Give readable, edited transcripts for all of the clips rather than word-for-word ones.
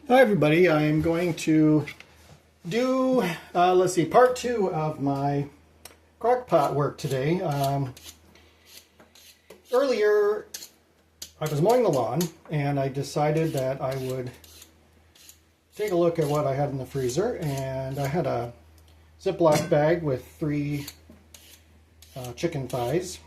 Hi everybody, I am going to do, part two of my crock pot work today. Earlier I was mowing the lawn and I decided that I would take a look at what I had in the freezer, and I had a Ziploc bag with 3 chicken thighs.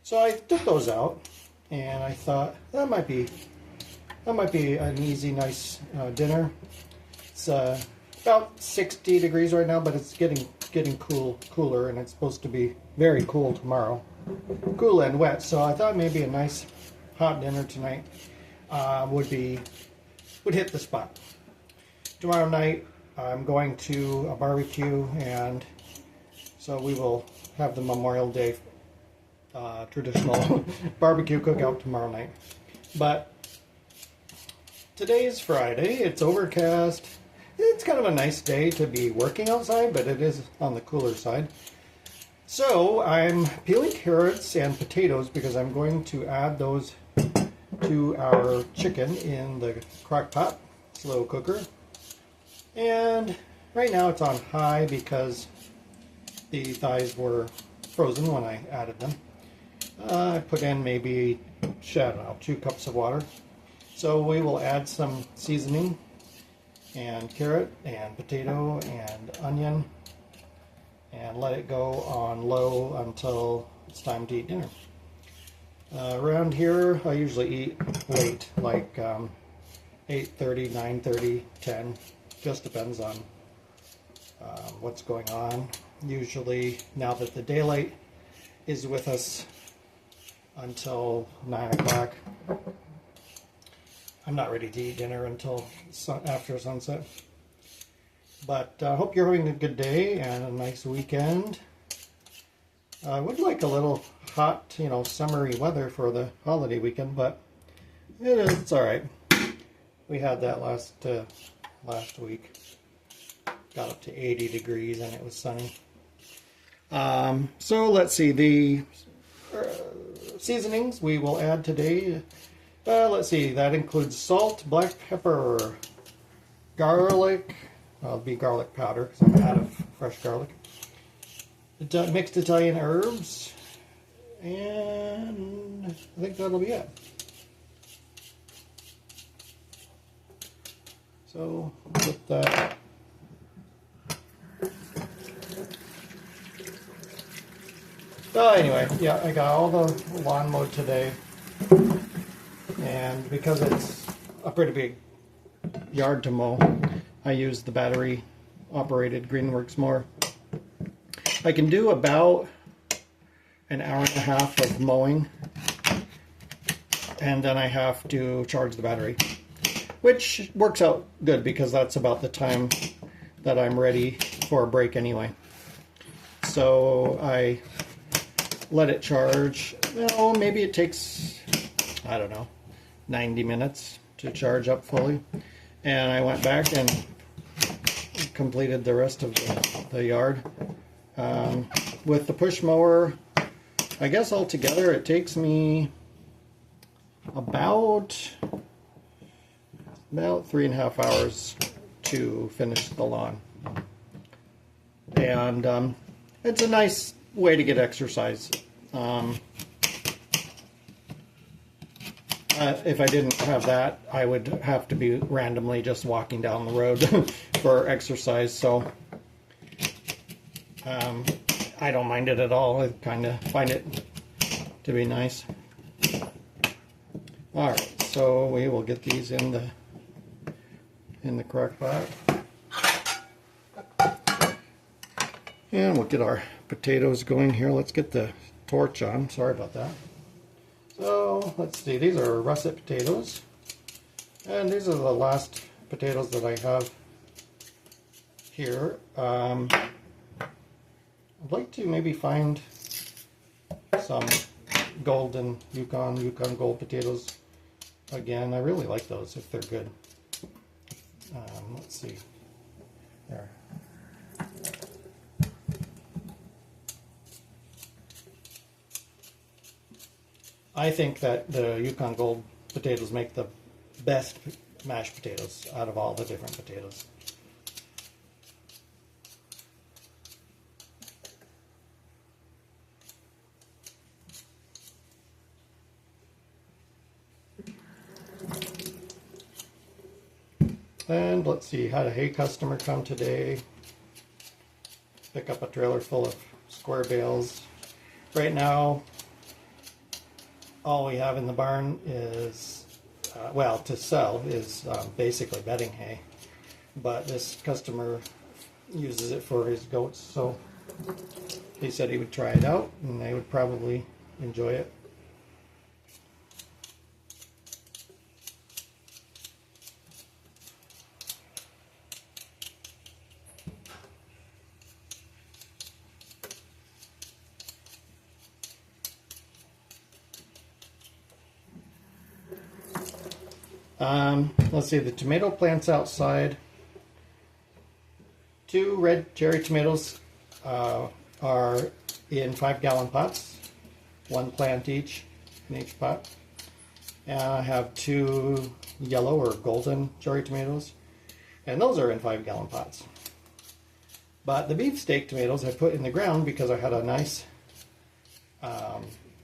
So I took those out and I thought that might be an easy, nice dinner. It's about 60 degrees right now, but it's getting cooler, and it's supposed to be very cool tomorrow. Cool and wet, so I thought maybe a nice hot dinner tonight would hit the spot. Tomorrow night I'm going to a barbecue, and so we will have the Memorial Day traditional barbecue cookout tomorrow night. But today's Friday, it's overcast. It's kind of a nice day to be working outside, but it is on the cooler side. So I'm peeling carrots and potatoes because I'm going to add those to our chicken in the crock pot slow cooker. And right now it's on high because the thighs were frozen when I added them. I put in maybe, I don't know, 2 cups of water. So we will add some seasoning and carrot and potato and onion and let it go on low until it's time to eat dinner. Around here I usually eat late, like 8:30, 9:30, 10. Just depends on what's going on. Usually, now that the daylight is with us until 9 o'clock, I'm not ready to eat dinner until after sunset. But I hope you're having a good day and a nice weekend. I would like a little hot, summery weather for the holiday weekend, but it's all right. We had that last week. Got up to 80 degrees and it was sunny. So let's see, the seasonings we will add today. Let's see, that includes salt, black pepper, garlic. Well, it'll be garlic powder because I'm out of fresh garlic. Mixed Italian herbs, and I think that'll be it. So put that. So anyway, yeah, I got all the lawn mowed today. And because it's a pretty big yard to mow, I use the battery operated Greenworks mower. I can do about an hour and a half of mowing, and then I have to charge the battery, which works out good because that's about the time that I'm ready for a break anyway. So I let it charge. Well, maybe it takes, I don't know, 90 minutes to charge up fully, and I went back and completed the rest of the yard. With the push mower, I guess altogether it takes me about 3.5 hours to finish the lawn, and it's a nice way to get exercise. If I didn't have that, I would have to be randomly just walking down the road for exercise, so I don't mind it at all. I kind of find it to be nice. Alright, so we will get these in the crock pot. And we'll get our potatoes going here. Let's get the torch on. Sorry about that. So let's see, these are russet potatoes, and these are the last potatoes that I have here. I'd like to maybe find some golden Yukon Gold potatoes again. I really like those if they're good. Let's see. There. I think that the Yukon Gold potatoes make the best mashed potatoes out of all the different potatoes. And let's see, had a hay customer come today, pick up a trailer full of square bales. Right now, all we have in the barn is, well, to sell is basically bedding hay. But this customer uses it for his goats, so he said he would try it out and they would probably enjoy it. Let's see, the tomato plants outside. 2 red cherry tomatoes are in 5-gallon pots, 1 plant each in each pot. And I have 2 yellow or golden cherry tomatoes, and those are in 5-gallon pots. But the beefsteak tomatoes I put in the ground because I had a nice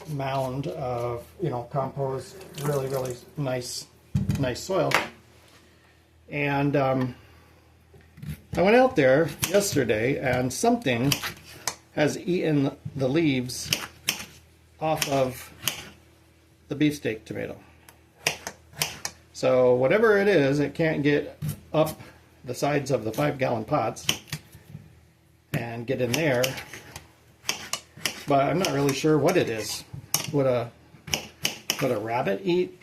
mound of, compost, really nice soil. And I went out there yesterday and something has eaten the leaves off of the beefsteak tomato. So whatever it is, it can't get up the sides of the 5-gallon pots and get in there. But I'm not really sure what it is. Would a rabbit eat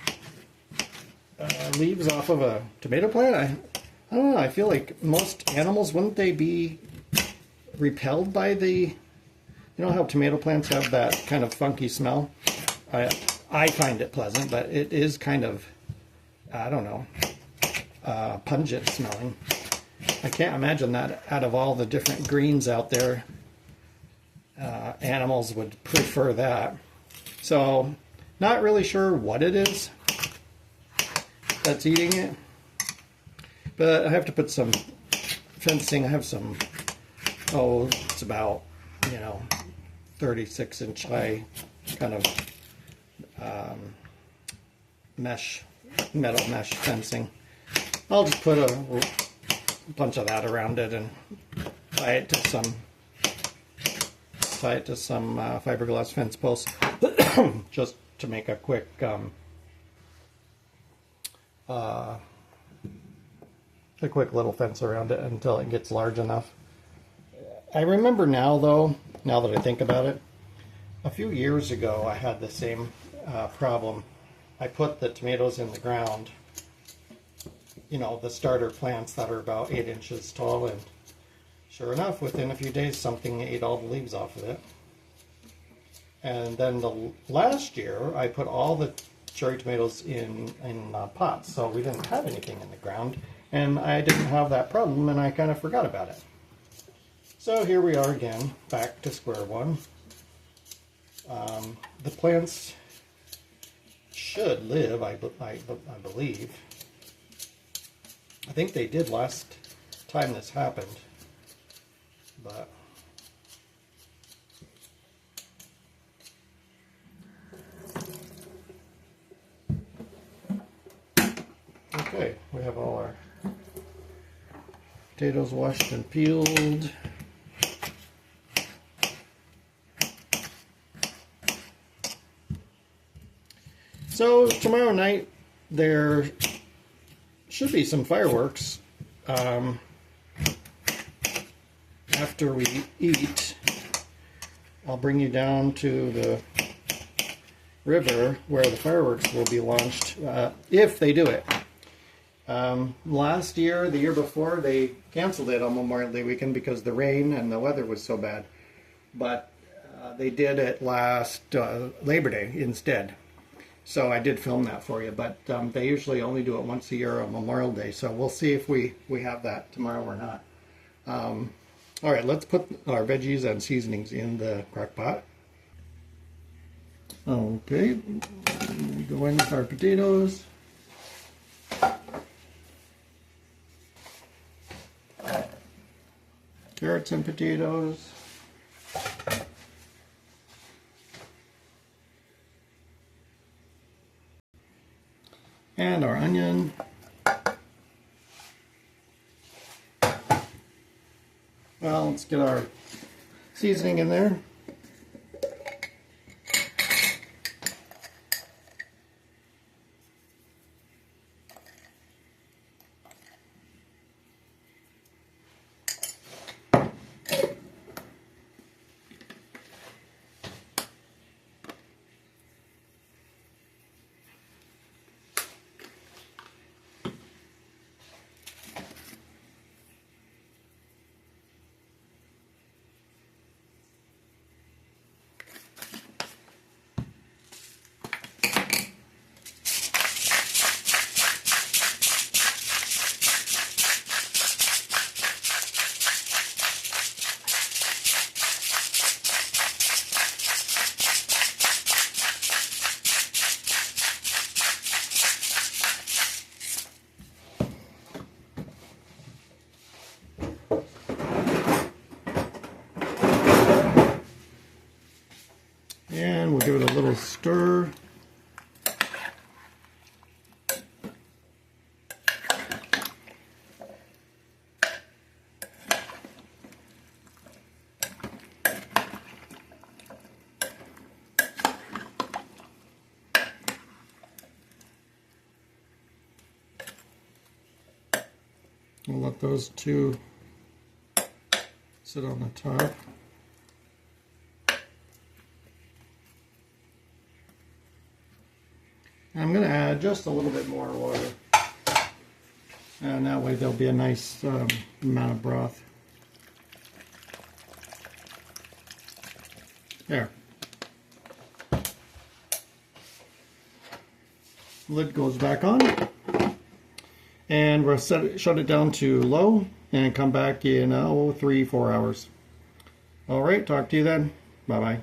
leaves off of a tomato plant? I don't know. I feel like most animals, wouldn't they be repelled by the, how tomato plants have that kind of funky smell? I find it pleasant, but it is kind of, I don't know, pungent smelling. I can't imagine that out of all the different greens out there, animals would prefer that. So, not really sure what it is that's eating it. But I have to put some fencing. I have some, it's about, 36-inch high kind of metal mesh fencing. I'll just put a bunch of that around it and tie it to some fiberglass fence posts just to make a quick little fence around it until it gets large enough. I remember now though, now that I think about it, a few years ago I had the same problem. I put the tomatoes in the ground, the starter plants that are about 8 inches tall, and sure enough, within a few days something ate all the leaves off of it. And then last year I put all the cherry tomatoes in pots, so we didn't have anything in the ground. And I didn't have that problem, and I kind of forgot about it. So here we are again, back to square one. The plants should live, I believe. I think they did last time this happened, but okay, we have all our potatoes washed and peeled. So tomorrow night there should be some fireworks after we eat. I'll bring you down to the river where the fireworks will be launched, if they do it. Last year, the year before, they canceled it on Memorial Day weekend because the rain and the weather was so bad. But they did it last Labor Day instead. So I did film that for you, but they usually only do it once a year on Memorial Day. So we'll see if we have that tomorrow or not. All right, let's put our veggies and seasonings in the crock pot. Okay, we go in with our potatoes. carrots and potatoes. And our onion. Well, let's get our seasoning in there. And we'll give it a little stir. We'll let those two sit on the top. I'm going to add just a little bit more water, and that way there'll be a nice amount of broth. There. Lid goes back on, and we'll shut it down to low and come back in 3-4 hours. All right, talk to you then. Bye-bye.